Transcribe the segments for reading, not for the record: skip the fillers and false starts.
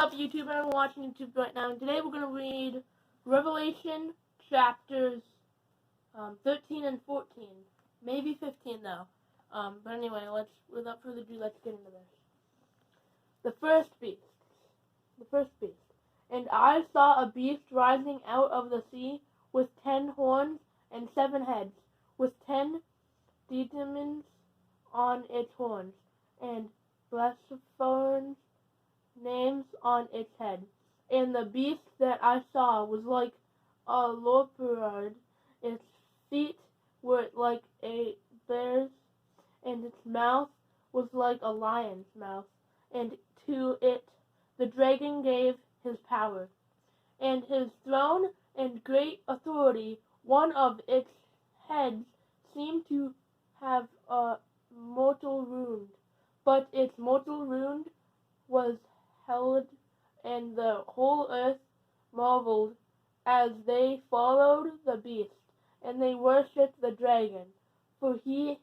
up, YouTube? I'm watching YouTube right now, and today we're going to read Revelation chapters 13 and 14. Maybe 15, though. But anyway, without further ado, let's get into this. The first beast. And I saw a beast rising out of the sea with 10 horns and 7 heads, with 10 diadems on its horns, and blasphemies names on its head. And the beast that I saw was like a leopard, its feet were like a bear's, and its mouth was like a lion's mouth, and to it the dragon gave his power, and his throne and great authority. One of its heads seemed to have a mortal wound, but its mortal wound was held, and the whole earth marveled as they followed the beast, and they worshipped the dragon, for he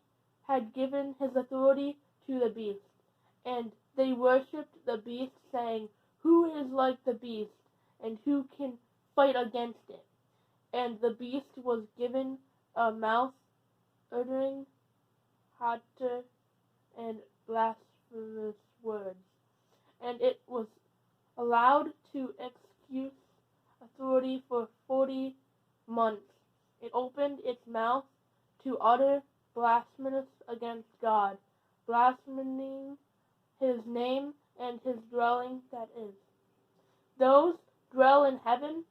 had given his authority to the beast. And they worshipped the beast, saying, "Who is like the beast, and who can fight against it?" And the beast was given a mouth uttering hotter and blasphemous words, and it was allowed to execute authority for 40 months. It opened its mouth to utter blasphemous against God, blaspheming his name and his dwelling that is. Those dwell in heaven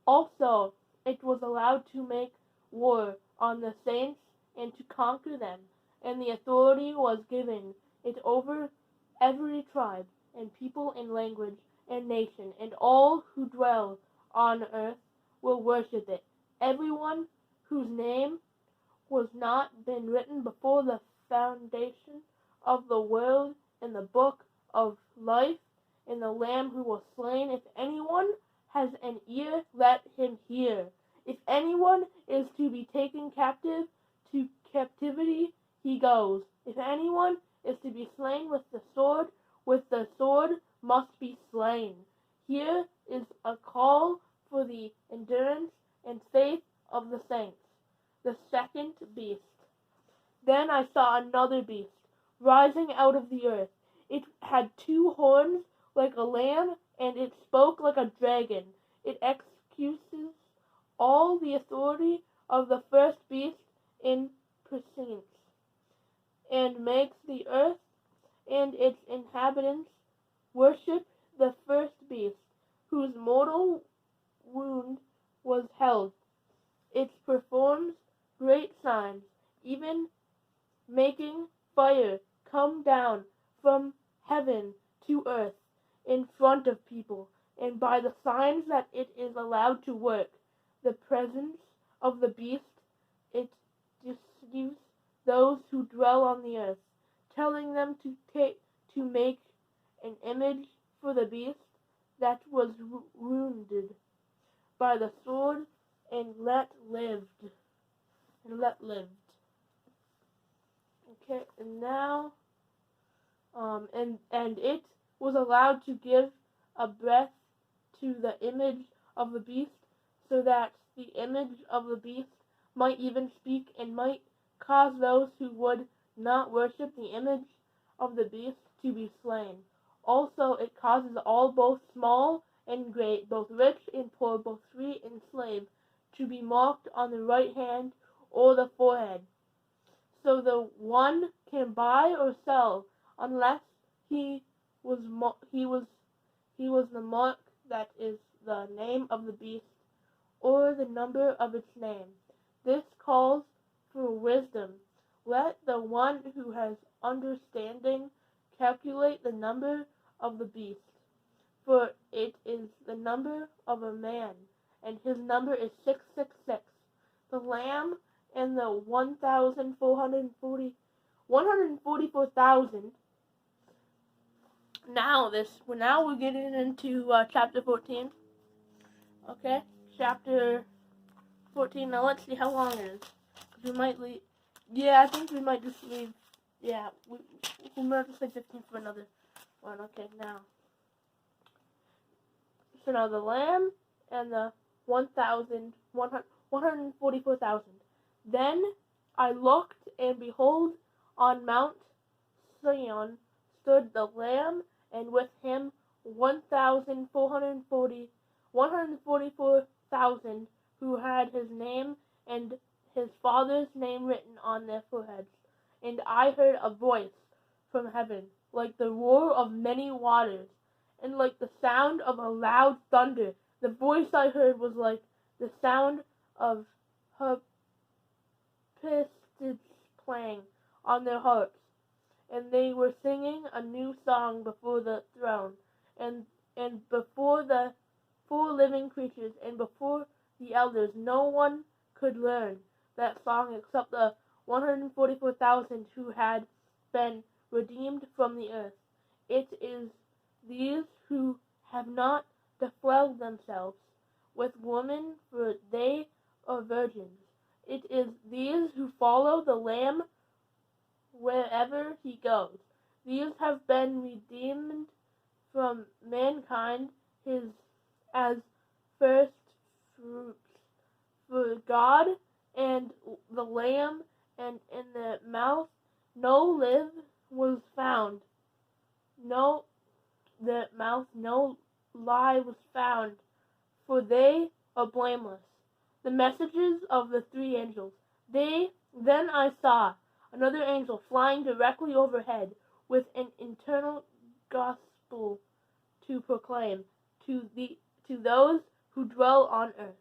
also it was allowed to make war on the saints and to conquer them, and the authority was given it over every tribe and people and language and nation, and all who dwell on earth will worship it. Everyone whose name was not been written before the foundation of the world in the book of life, in the Lamb who was slain. If anyone has an ear, let him hear. If anyone is to be taken captive, to captivity he goes. If anyone is to be slain with the sword must be slain. Here is a call for the endurance and faith of the saints. The second beast. Then I saw another beast rising out of the earth. It had 2 horns like a lamb, and it spoke like a dragon. It executes all the authority of the first beast in presence, and makes the earth and its inhabitants worship the first beast, whose mortal wound was held. It performs great signs, even making fire come down from heaven to earth in front of people, and by the signs that it is allowed to work, the presence of the beast, it deceives those who dwell on the earth, telling them to make an image for the beast that was wounded by the sword and let lived. Okay, and now, and it was allowed to give a breath to the image of the beast, so that the image of the beast might even speak, and might cause those who would not worship the image of the beast to be slain. Also it causes all, both small and great, both rich and poor, both free and slave, to be marked on the right hand or the forehead, so the one can buy or sell unless he was the mark that is the name of the beast or the number of its name. This calls for wisdom. Let the one who has understanding calculate the number of the beast, for it is the number of a man, and his number is 666. The Lamb and the 144,000. Now we're getting into chapter 14. Okay, chapter 14. Now let's see how long it is. We might leave. Yeah, I think we might just leave. Yeah, we might just say 15 for another one. Okay, now So now the Lamb and the 144,000. Then I looked, and behold, on Mount Sion stood the Lamb, and with him 144,000 who had his name and his Father's name written on their foreheads. And I heard a voice from heaven, like the roar of many waters, and like the sound of a loud thunder. The voice I heard was like the sound of harpists playing on their harps, and they were singing a new song before the throne, and before the 4 living creatures, and before the elders. No one could learn that song except the 144,000 who had been redeemed from the earth. It is these who have not defiled themselves with women, for they are virgins. It is these who follow the Lamb wherever he goes. These have been redeemed from mankind, his as first fruits. For God and the Lamb, and in their mouth no live was found. No lie was found, for they are blameless. The messages of the 3 angels. Then I saw another angel flying directly overhead with an eternal gospel to proclaim to those who dwell on earth,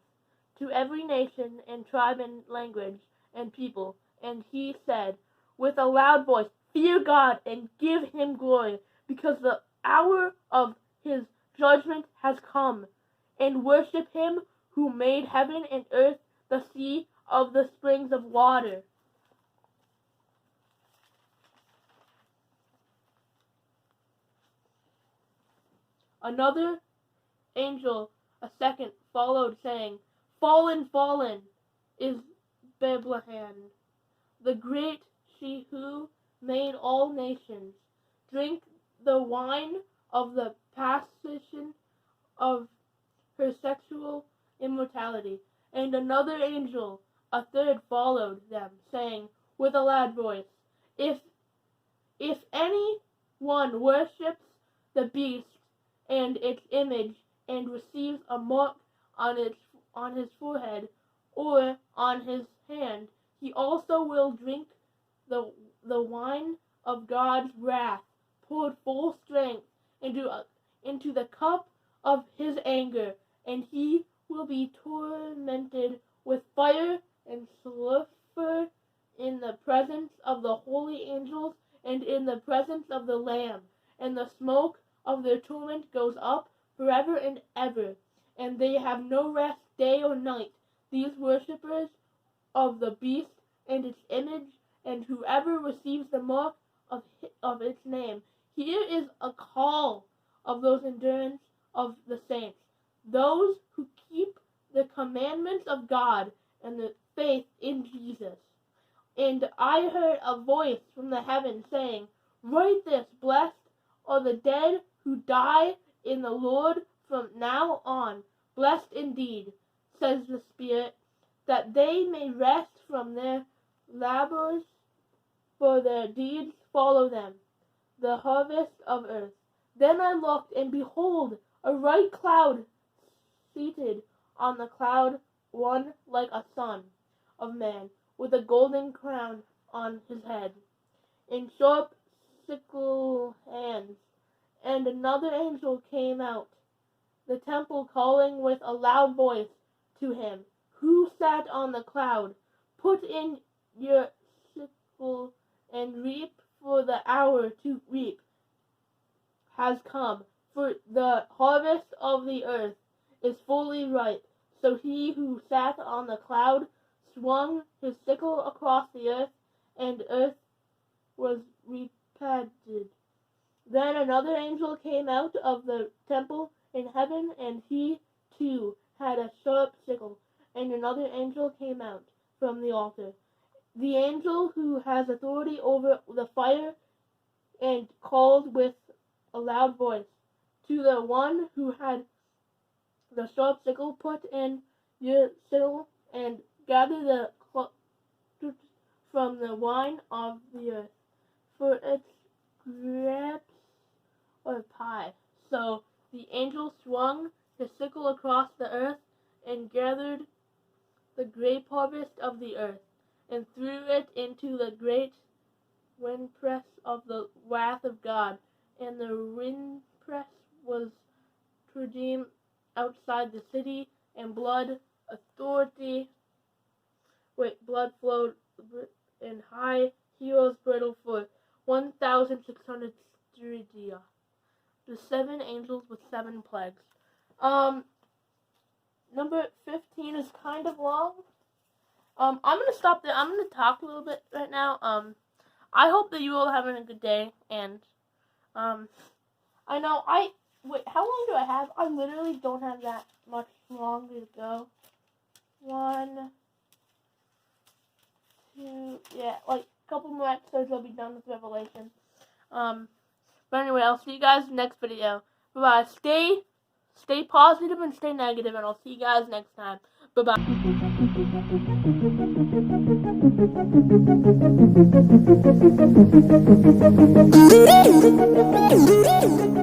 to every nation and tribe and language and people. And he said with a loud voice, "Fear God and give him glory, because the hour of his judgment has come, and worship him who made heaven and earth, the sea, of the springs of water." Another angel, a second, followed, saying, "Fallen, fallen is Bethlehem, the great she who made all nations drink the wine of the passion of her sexual immortality." And another angel, a third, followed them, saying with a loud voice, If any one worships the beast and its image, and receives a mark on his forehead or on his hand, he also will drink the wine of God's wrath, poured full strength into the cup of his anger, and he will be tormented with fire and sulfur in the presence of the holy angels and in the presence of the Lamb. And the smoke of their torment goes up forever and ever, and they have no rest day or night, these worshippers of the beast and its image, and whoever receives the mark of its name. Here is a call of those endurance of the saints, those who keep the commandments of God and the faith in Jesus. And I heard a voice from the heaven saying, "Write this, blessed are the dead who die in the Lord from now on. Blessed indeed," says the Spirit, "that they may rest from their labors, for their deeds follow them, the harvest of earth." Then I looked, and behold, a bright cloud seated on the cloud, one like a son of man, with a golden crown on his head, and sharp sickle hands. And another angel came out the temple, calling with a loud voice to him who sat on the cloud, "Put in your sickle and reap, for the hour to reap has come, for the harvest of the earth is fully ripe." So he who sat on the cloud swung his sickle across the earth, and earth was reaped. Then another angel came out of the temple in heaven, and he too had a sharp sickle. And another angel came out from the altar, the angel who has authority over the fire, and called with a loud voice to the one who had the sharp sickle put in your sickle, and gather the fruit from the wine of the earth, for its grapes or pie. So the angel swung his sickle across the earth and gathered the grape harvest of the earth, and threw it into the great winepress of the wrath of God. And the winepress was redeemed outside the city, and blood flowed in high heroes brittle for 1,600 stridia. The 7 angels with 7 plagues. Number 15 is kind of long. I'm gonna stop there. I'm gonna talk a little bit right now. I hope that you all are having a good day, and I know wait, how long do I have? I literally don't have that much longer to go. 1, 2, yeah, like a couple more episodes I'll be done with Revelation. But anyway, I'll see you guys in the next video. Bye bye. Stay positive and stay negative, and I'll see you guys next time. Bye bye.